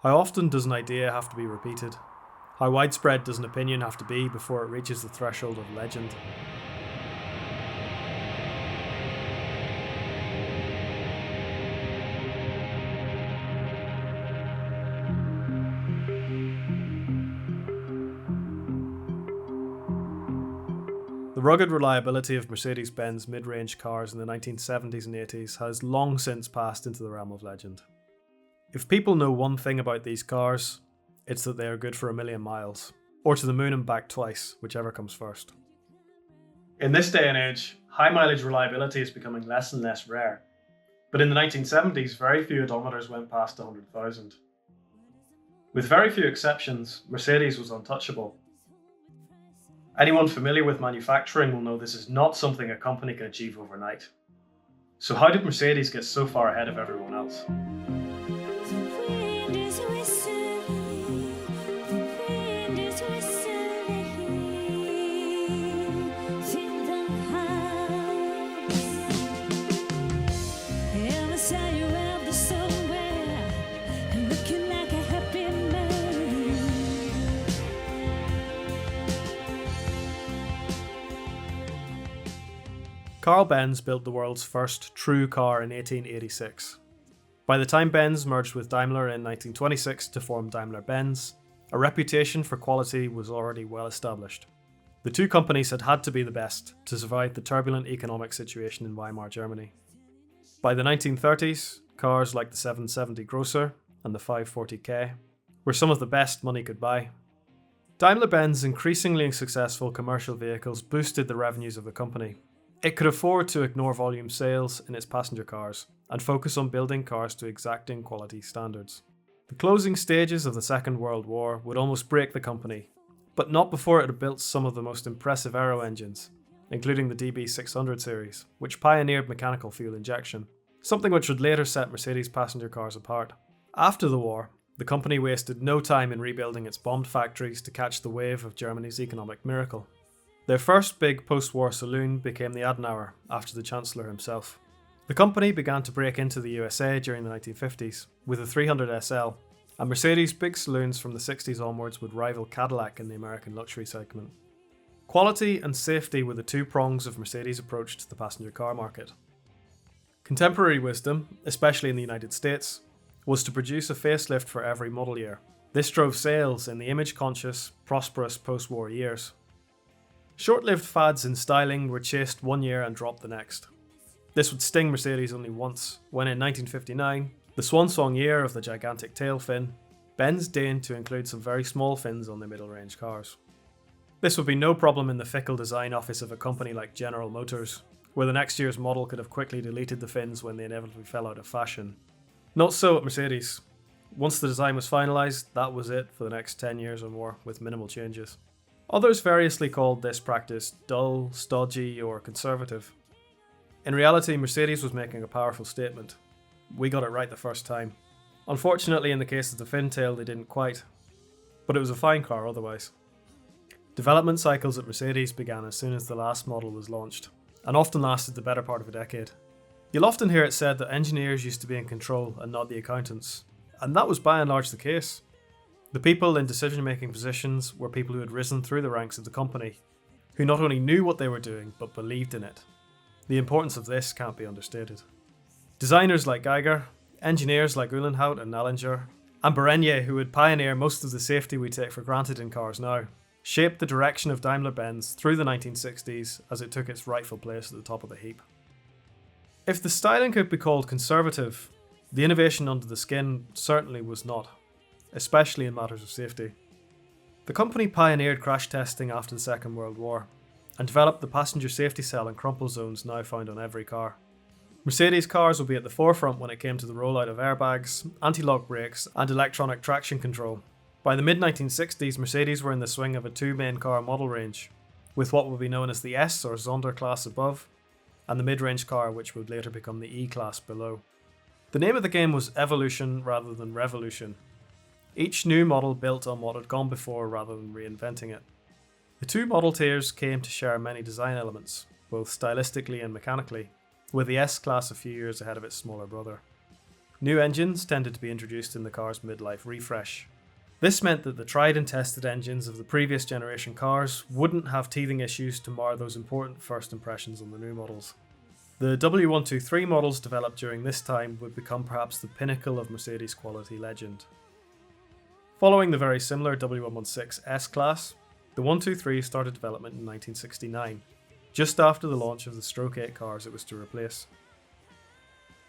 How often does an idea have to be repeated? How widespread does an opinion have to be before it reaches the threshold of legend? The rugged reliability of Mercedes-Benz mid-range cars in the 1970s and 80s has long since passed into the realm of legend. If people know one thing about these cars, it's that they are good for 1,000,000 miles, or to the moon and back twice, whichever comes first. In this day and age, high mileage reliability is becoming less and less rare, but in the 1970s very few odometers went past 100,000. With very few exceptions, Mercedes was untouchable. Anyone familiar with manufacturing will know this is not something a company can achieve overnight. So how did Mercedes get so far ahead of everyone else? Carl Benz built the world's first true car in 1886. By the time Benz merged with Daimler in 1926 to form Daimler-Benz, a reputation for quality was already well established. The two companies had had to be the best to survive the turbulent economic situation in Weimar Germany. By the 1930s, cars like the 770 Grosser and the 540K were some of the best money could buy. Daimler-Benz's increasingly successful commercial vehicles boosted the revenues of the company. It could afford to ignore volume sales in its passenger cars and focus on building cars to exacting quality standards. The closing stages of the Second World War would almost break the company, but not before it had built some of the most impressive aero engines, including the DB600 series, which pioneered mechanical fuel injection, something which would later set Mercedes passenger cars apart. After the war, the company wasted no time in rebuilding its bombed factories to catch the wave of Germany's economic miracle. Their first big post-war saloon became the Adenauer, after the Chancellor himself. The company began to break into the USA during the 1950s, with the 300 SL, and Mercedes' big saloons from the 60s onwards would rival Cadillac in the American luxury segment. Quality and safety were the two prongs of Mercedes' approach to the passenger car market. Contemporary wisdom, especially in the United States, was to produce a facelift for every model year. This drove sales in the image-conscious, prosperous post-war years. Short-lived fads in styling were chased one year and dropped the next. This would sting Mercedes only once, when in 1959, the swan song year of the gigantic tail fin, Benz deigned to include some very small fins on their middle-range cars. This would be no problem in the fickle design office of a company like General Motors, where the next year's model could have quickly deleted the fins when they inevitably fell out of fashion. Not so at Mercedes. Once the design was finalised, that was it for the next 10 years or more, with minimal changes. Others variously called this practice dull, stodgy, or conservative. In reality, Mercedes was making a powerful statement. We got it right the first time. Unfortunately, in the case of the fintail, they didn't quite. But it was a fine car otherwise. Development cycles at Mercedes began as soon as the last model was launched, and often lasted the better part of a decade. You'll often hear it said that engineers used to be in control and not the accountants, and that was by and large the case. The people in decision-making positions were people who had risen through the ranks of the company, who not only knew what they were doing, but believed in it. The importance of this can't be understated. Designers like Geiger, engineers like Uhlenhaut and Nallinger, and Berenier, who would pioneer most of the safety we take for granted in cars now, shaped the direction of Daimler-Benz through the 1960s as it took its rightful place at the top of the heap. If the styling could be called conservative, the innovation under the skin certainly was not, especially in matters of safety. The company pioneered crash testing after the Second World War, and developed the passenger safety cell and crumple zones now found on every car. Mercedes cars would be at the forefront when it came to the rollout of airbags, anti-lock brakes, and electronic traction control. By the mid-1960s, Mercedes were in the swing of a two-main car model range, with what would be known as the S or Sonder class above, and the mid-range car which would later become the E class below. The name of the game was evolution rather than revolution. Each new model built on what had gone before rather than reinventing it. The two model tiers came to share many design elements, both stylistically and mechanically, with the S-Class a few years ahead of its smaller brother. New engines tended to be introduced in the car's midlife refresh. This meant that the tried and tested engines of the previous generation cars wouldn't have teething issues to mar those important first impressions on the new models. The W123 models developed during this time would become perhaps the pinnacle of Mercedes quality legend. Following the very similar W116 S-Class, the 123 started development in 1969, just after the launch of the Stroke 8 cars it was to replace.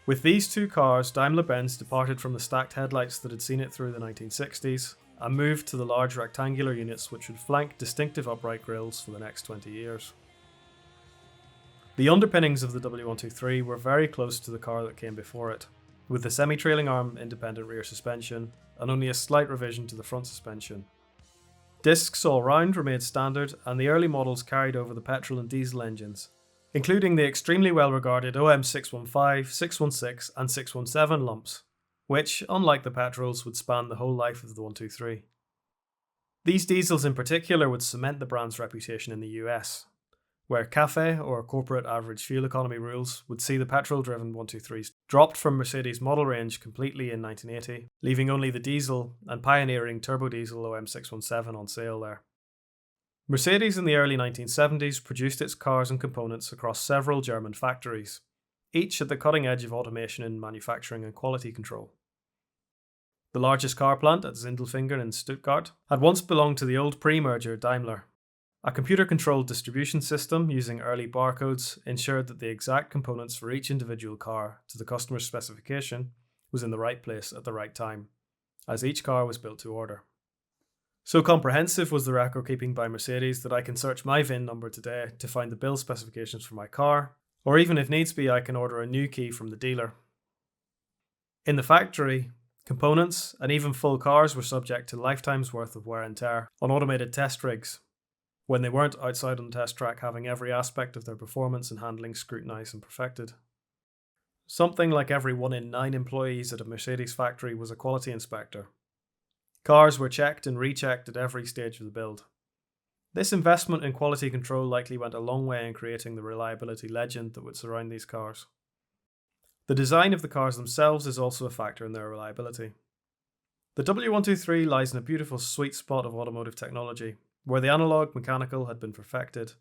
With these two cars, Daimler-Benz departed from the stacked headlights that had seen it through the 1960s and moved to the large rectangular units which would flank distinctive upright grille for the next 20 years. The underpinnings of the W123 were very close to the car that came before it, with the semi-trailing arm independent rear suspension and only a slight revision to the front suspension. Discs all round remained standard, and the early models carried over the petrol and diesel engines, including the extremely well regarded OM615, 616 and 617 lumps, which, unlike the petrols, would span the whole life of the 123. These diesels in particular would cement the brand's reputation in the US, where CAFE, or corporate average fuel economy rules, would see the petrol-driven 123s dropped from Mercedes' model range completely in 1980, leaving only the diesel and pioneering turbo-diesel OM617 on sale there. Mercedes in the early 1970s produced its cars and components across several German factories, each at the cutting edge of automation in manufacturing and quality control. The largest car plant at Sindelfingen in Stuttgart had once belonged to the old pre-merger Daimler. A computer-controlled distribution system using early barcodes ensured that the exact components for each individual car to the customer's specification was in the right place at the right time, as each car was built to order. So comprehensive was the record keeping by Mercedes that I can search my VIN number today to find the build specifications for my car, or even if needs be I can order a new key from the dealer. In the factory, components and even full cars were subject to lifetimes worth of wear and tear on automated test rigs, when they weren't outside on the test track having every aspect of their performance and handling scrutinised and perfected. Something like every 1 in 9 employees at a Mercedes factory was a quality inspector. Cars were checked and rechecked at every stage of the build. This investment in quality control likely went a long way in creating the reliability legend that would surround these cars. The design of the cars themselves is also a factor in their reliability. The W123 lies in a beautiful sweet spot of automotive technology, where the analog mechanical had been perfected.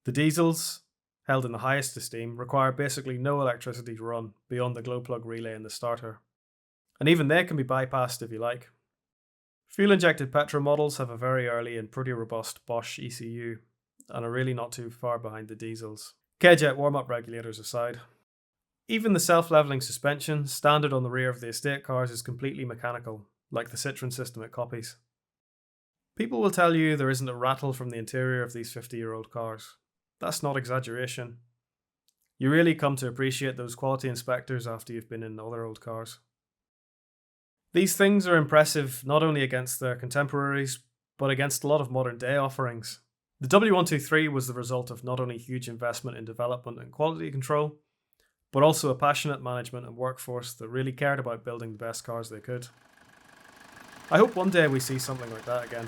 The diesels, held in the highest esteem, require basically no electricity to run beyond the glow plug relay in the starter. And even they can be bypassed if you like. Fuel-injected petrol models have a very early and pretty robust Bosch ECU, and are really not too far behind the diesels. K-Jet warm-up regulators aside. Even the self-leveling suspension, standard on the rear of the estate cars, is completely mechanical, like the Citroën system it copies. People will tell you there isn't a rattle from the interior of these 50-year-old cars. That's not exaggeration. You really come to appreciate those quality inspectors after you've been in other old cars. These things are impressive not only against their contemporaries, but against a lot of modern day offerings. The W123 was the result of not only huge investment in development and quality control, but also a passionate management and workforce that really cared about building the best cars they could. I hope one day we see something like that again.